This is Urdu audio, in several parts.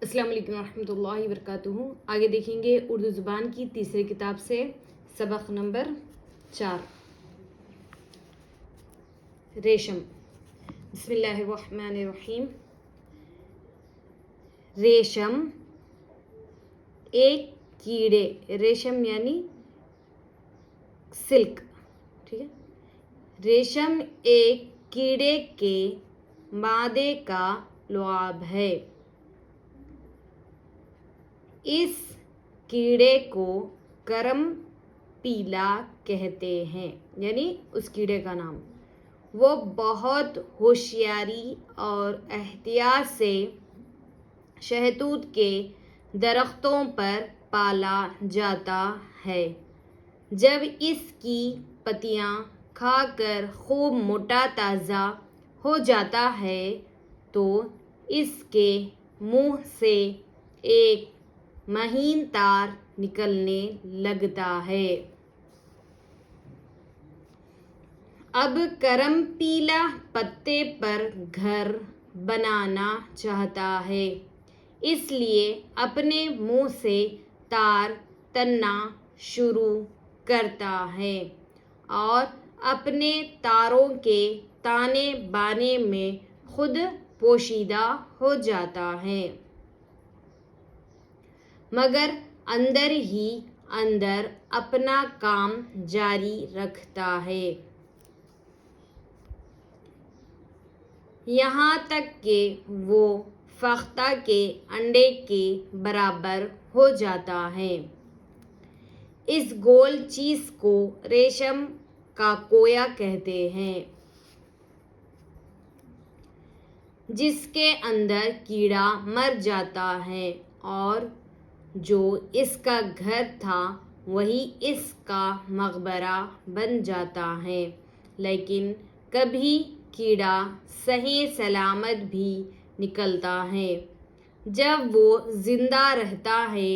السلام علیکم ورحمۃ اللہ وبرکاتہ. آگے دیکھیں گے اردو زبان کی تیسری کتاب سے سبق نمبر 4. ریشم. بسم اللہ الرحمن الرحیم. ریشم ایک کیڑے، ریشم یعنی سلک، ٹھیک ہے. ریشم ایک کیڑے کے مادے کا لعاب ہے. اس کیڑے کو کرم پیلا کہتے ہیں، یعنی اس کیڑے کا نام. وہ بہت ہوشیاری اور احتیاط سے شہتوت کے درختوں پر پالا جاتا ہے. جب اس کی پتیاں کھا کر خوب موٹا تازہ ہو جاتا ہے تو اس کے منہ سے ایک مہین تار نکلنے لگتا ہے. اب کرم پیلا پتے پر گھر بنانا چاہتا ہے، اس لیے اپنے منہ سے تار تننا شروع کرتا ہے اور اپنے تاروں کے تانے بانے میں خود پوشیدہ ہو جاتا ہے، مگر اندر ہی اندر اپنا کام جاری رکھتا ہے، یہاں تک کہ وہ فاختہ کے انڈے کے برابر ہو جاتا ہے. اس گول چیز کو ریشم کا کویا کہتے ہیں، جس کے اندر کیڑا مر جاتا ہے اور جو اس کا گھر تھا وہی اس کا مقبرہ بن جاتا ہے. لیکن کبھی کیڑا صحیح سلامت بھی نکلتا ہے. جب وہ زندہ رہتا ہے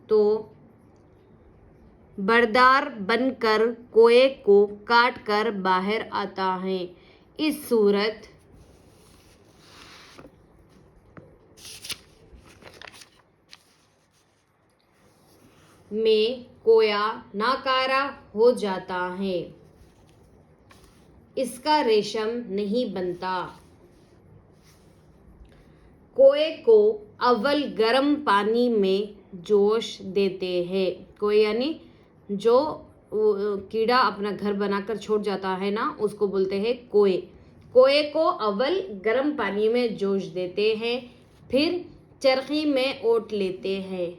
تو بردار بن کر کوے کو کاٹ کر باہر آتا ہے. اس صورت میں کویا ناکارہ ہو جاتا ہے، اس کا ریشم نہیں بنتا. کوے کو اول گرم پانی میں جوش دیتے ہیں. کوے یعنی جو کیڑا اپنا گھر بنا کر چھوڑ جاتا ہے نا، اس کو بولتے ہیں کوے. کوے کو اول گرم پانی میں جوش دیتے ہیں، پھر چرخی میں اوٹ لیتے ہیں،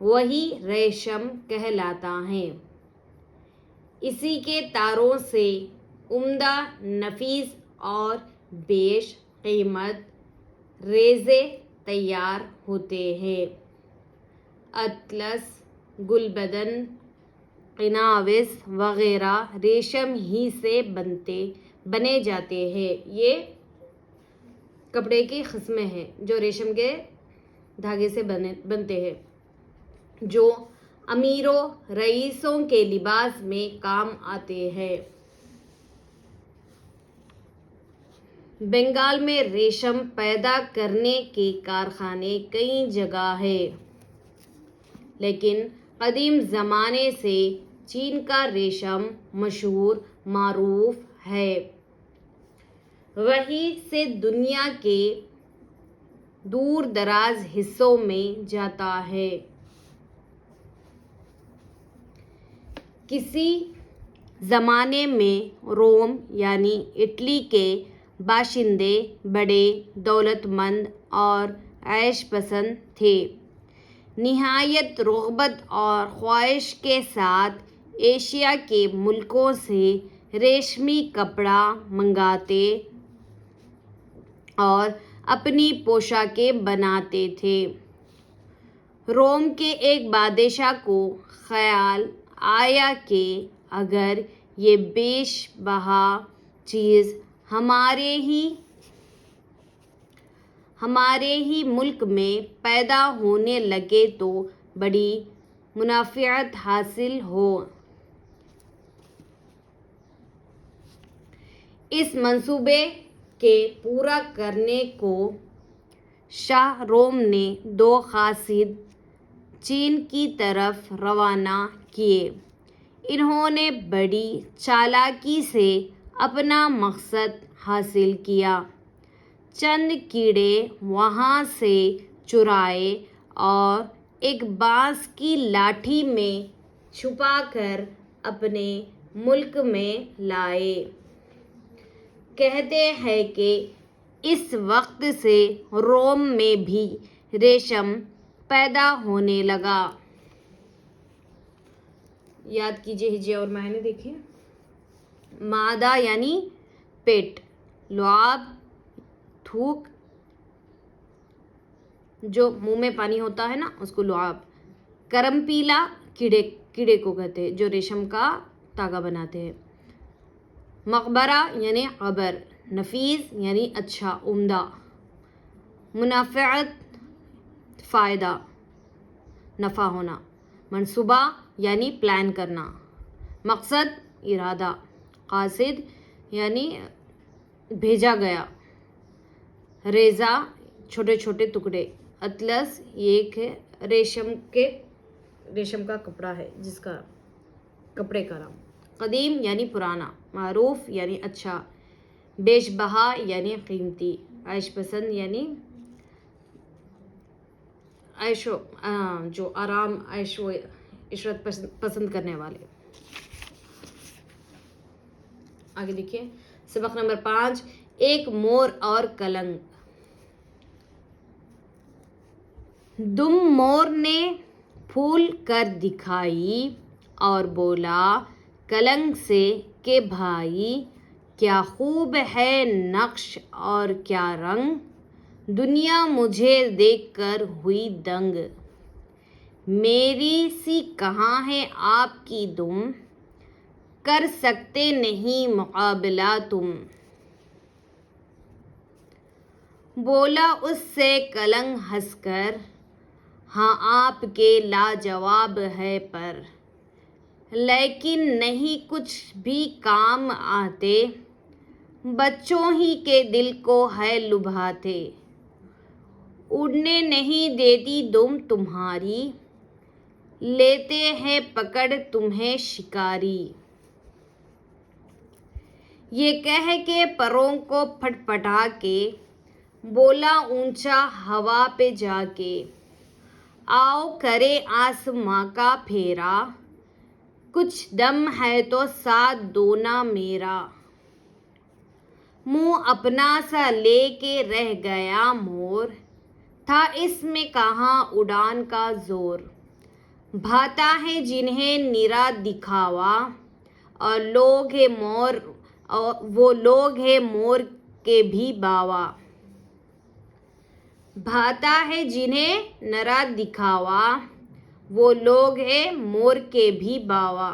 وہی ریشم کہلاتا ہے. اسی کے تاروں سے عمدہ، نفیس اور بیش قیمت ریزے تیار ہوتے ہیں. اطلس، گلبدن، قناوس وغیرہ ریشم ہی سے بنے جاتے ہیں. یہ کپڑے کی قسمیں ہیں جو ریشم کے دھاگے سے بنتے ہیں، جو امیروں رئیسوں کے لباس میں کام آتے ہیں. بنگال میں ریشم پیدا کرنے کے کارخانے کئی جگہ ہیں، لیکن قدیم زمانے سے چین کا ریشم مشہور معروف ہے. وہیں سے دنیا کے دور دراز حصوں میں جاتا ہے. کسی زمانے میں روم یعنی اٹلی کے باشندے بڑے دولت مند اور عیش پسند تھے. نہایت رغبت اور خواہش کے ساتھ ایشیا کے ملکوں سے ریشمی کپڑا منگاتے اور اپنی پوشاکیں بناتے تھے. روم کے ایک بادشاہ کو خیال آیا کہ اگر یہ بیش بہا چیز ہمارے ہی ملک میں پیدا ہونے لگے تو بڑی منفعت حاصل ہو. اس منصوبے کے پورا کرنے کو شاہ روم نے 2 قاصد چین کی طرف روانہ کیے۔ انہوں نے بڑی چالاکی سے اپنا مقصد حاصل کیا۔ چند کیڑے وہاں سے چرائے اور ایک بانس کی لاٹھی میں چھپا کر اپنے ملک میں لائے۔ کہتے ہیں کہ اس وقت سے روم میں بھی ریشم پیدا ہونے لگا۔ یاد کیجیے ہجے اور معنی دیکھیں۔ معدہ یعنی پیٹ، لعاب تھوک، جو منہ میں پانی ہوتا ہے نا اس کو لعاب۔ کرم پیلا کیڑے کو کہتے ہیں جو ریشم کا تاگا بناتے ہیں۔ مقبرہ یعنی قبر، نفیس یعنی اچھا، عمدہ۔ منافعت فائدہ، نفع ہونا۔ منصوبہ یعنی پلان کرنا۔ مقصد ارادہ۔ قاصد یعنی بھیجا گیا۔ ریزہ چھوٹے چھوٹے ٹکڑے۔ اطلس یہ ایک ریشم کا کپڑا ہے جس کا کپڑے کا نام۔ قدیم یعنی پرانا۔ معروف یعنی اچھا۔ بیش بہا یعنی قیمتی۔ عیش پسند یعنی جو آرام، عیش و عشرت پسند کرنے والے۔ آگے دیکھیے سبق نمبر 5، ایک مور اور کلنگ۔ دم مور نے پھول کر دکھائی اور بولا کلنگ سے کہ بھائی کیا خوب ہے نقش اور کیا رنگ، دنیا مجھے دیکھ کر ہوئی دنگ، میری سی کہاں ہے آپ کی دم، کر سکتے نہیں مقابلہ تم۔ بولا اس سے کلنگ ہنس کر، ہاں آپ کے لاجواب ہے پر، لیکن نہیں کچھ بھی کام آتے، بچوں ہی کے دل کو ہے لبھاتے، اڑنے نہیں دیتی دم تمہاری، لیتے ہیں پکڑ تمہیں شکاری۔ یہ کہہ کے پروں کو پھٹ پٹا کے، بولا اونچا ہوا پہ جا کے، آؤ کرے آسماں کا پھیرا، کچھ دم ہے تو ساتھ دو نا میرا۔ منہ اپنا سا لے کے رہ گیا مور، تھا اس میں کہاں اڑان کا زور، بھاتا ہے جنہیں نرا دکھاوا، اور وہ لوگ ہیں مور کے بھی باوا۔ بھاتا ہے جنہیں نرا دکھاوا، وہ لوگ ہیں مور کے بھی باوا،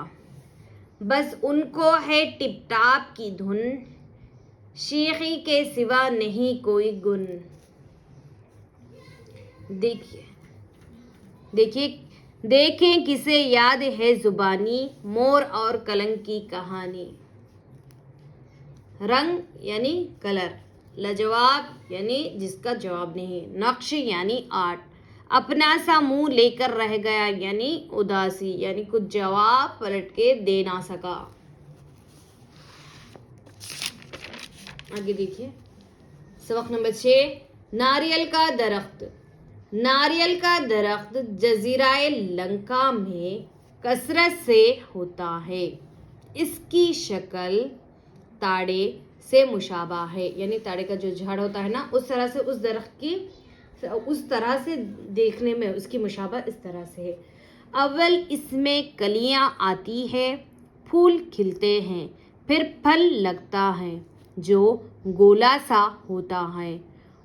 بس ان کو ہے ٹپ ٹاپ کی دھن، شیخی کے سوا نہیں کوئی گن۔ دیکھیں کسے یاد ہے زبانی، مور اور کلنگ کی کہانی۔ رنگ یعنی کلر، لاجواب یعنی جس کا جواب نہیں، نقش یعنی آرٹ، اپنا سا منہ لے کر رہ گیا یعنی اداسی، یعنی کچھ جواب پلٹ کے دے نہ سکا۔ آگے دیکھیے سبق نمبر 6، ناریل کا درخت۔ ناریل کا درخت جزیرہ لنکا میں کثرت سے ہوتا ہے، اس کی شکل تاڑے سے مشابہ ہے، یعنی تاڑے کا جو جھاڑ ہوتا ہے نا اس طرح سے اس درخت کی اس طرح سے دیکھنے میں اس کی مشابہ اس طرح سے ہے۔ اول اس میں کلیاں آتی ہے، پھول کھلتے ہیں، پھر پھل لگتا ہے جو گولا سا ہوتا ہے،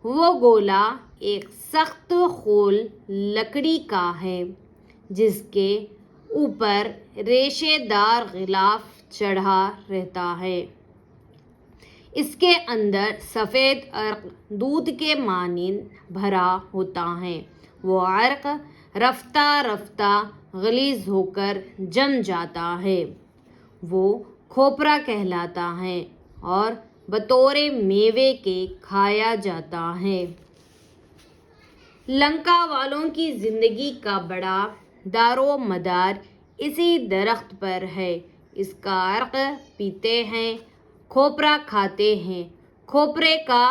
وہ گولا ایک سخت خول لکڑی کا ہے جس کے اوپر ریشے دار غلاف چڑھا رہتا ہے، اس کے اندر سفید عرق دودھ کے مانند بھرا ہوتا ہے، وہ عرق رفتہ رفتہ غلیظ ہو کر جم جاتا ہے، وہ کھوپرا کہلاتا ہے اور بطور میوے کے کھایا جاتا ہے۔ لنکا والوں کی زندگی کا بڑا دار و مدار اسی درخت پر ہے. اس کا عرق پیتے ہیں، کھوپرا کھاتے ہیں، کھوپرے کا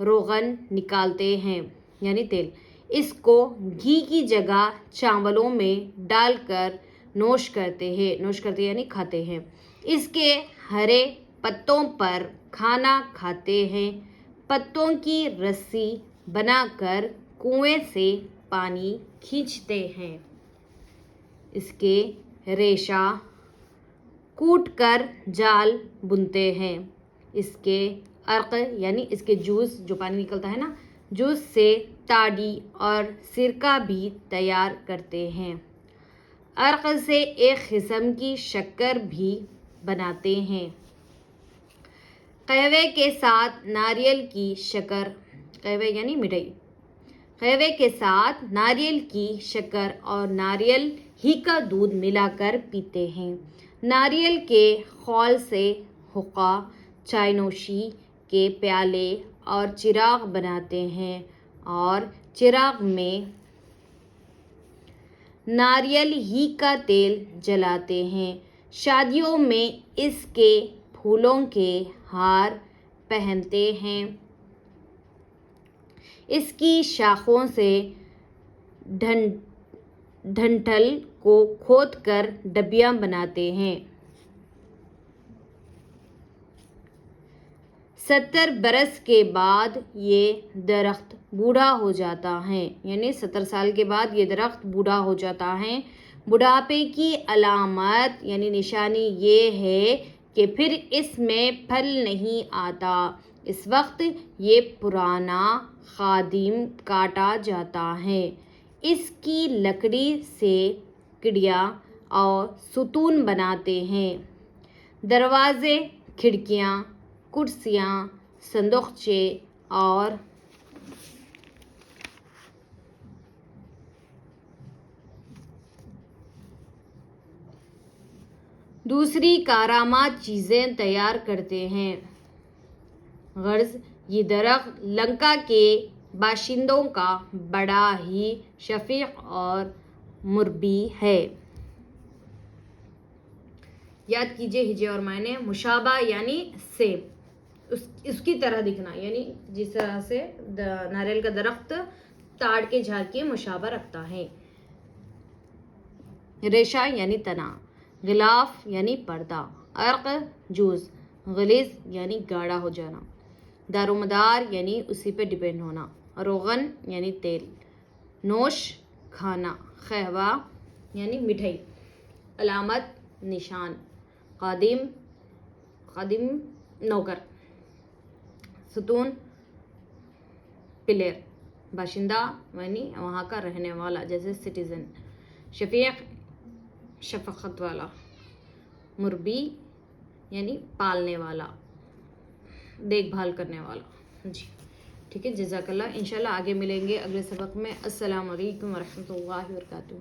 روغن نکالتے ہیں یعنی تیل. اس کو گھی کی جگہ چاولوں میں ڈال کر نوش کرتے یعنی کھاتے ہیں. اس کے ہرے پتوں پر کھانا کھاتے ہیں. پتوں کی رسی بنا کر کنویں سے پانی کھینچتے ہیں. اس کے ریشہ کوٹ کر جال بنتے ہیں. اس کے عرق یعنی اس کے جوس جو پانی نکلتا ہے نا، جوس سے تاڑی اور سرکہ بھی تیار کرتے ہیں. عرق سے ایک قسم کی شکر بھی بناتے ہیں. قہوے کے ساتھ ناریل کی شکر، قہوے یعنی مٹھائی، قہوے کے ساتھ ناریل کی شکر اور ناریل ہی کا دودھ ملا کر پیتے ہیں. ناریل کے خول سے حقہ، چائے نوشی کے پیالے اور چراغ بناتے ہیں اور چراغ میں ناریل ہی کا تیل جلاتے ہیں. شادیوں میں اس کے پھولوں کے ہار پہنتے ہیں. اس کی شاخوں سے ڈنٹھل کو کھود کر ڈبیاں بناتے ہیں. 70 برس کے بعد یہ درخت بوڑھا ہو جاتا ہے یعنی 70 سال کے بعد یہ درخت بوڑھا ہو جاتا ہے. بڑھاپے کی علامت یعنی نشانی یہ ہے کہ پھر اس میں پھل نہیں آتا. اس وقت یہ پرانا قدیم کاٹا جاتا ہے. اس کی لکڑی سے کڑیاں اور ستون بناتے ہیں. دروازے، کھڑکیاں، کرسیاں، صندوقچے اور دوسری کارآمد چیزیں تیار کرتے ہیں. غرض یہ درخت لنکا کے باشندوں کا بڑا ہی شفیق اور مربی ہے. یاد کیجیے ہجے اور معنی. مشابہ یعنی سیم، اس کی طرح دکھنا یعنی جس طرح سے ناریل کا درخت تاڑ کے جھاڑ کے مشابہ رکھتا ہے. ریشہ یعنی تنا، غلاف یعنی پردہ، عرق جوس، غلیظ یعنی گاڑھا ہو جانا، دار و مدار یعنی اسی پہ ڈیپینڈ ہونا، روغن یعنی تیل، نوش کھانا، قہوہ یعنی مٹھائی، علامت نشان، خادم نوکر، ستون پلر، باشندہ یعنی وہاں کا رہنے والا جیسے سٹیزن، شفیق شفقت والا، مربی یعنی پالنے والا، دیکھ بھال کرنے والا. جی ٹھیک ہے، جزاک اللہ. انشاءاللہ آگے ملیں گے اگلے سبق میں. السلام علیکم ورحمۃ اللہ وبرکاتہ.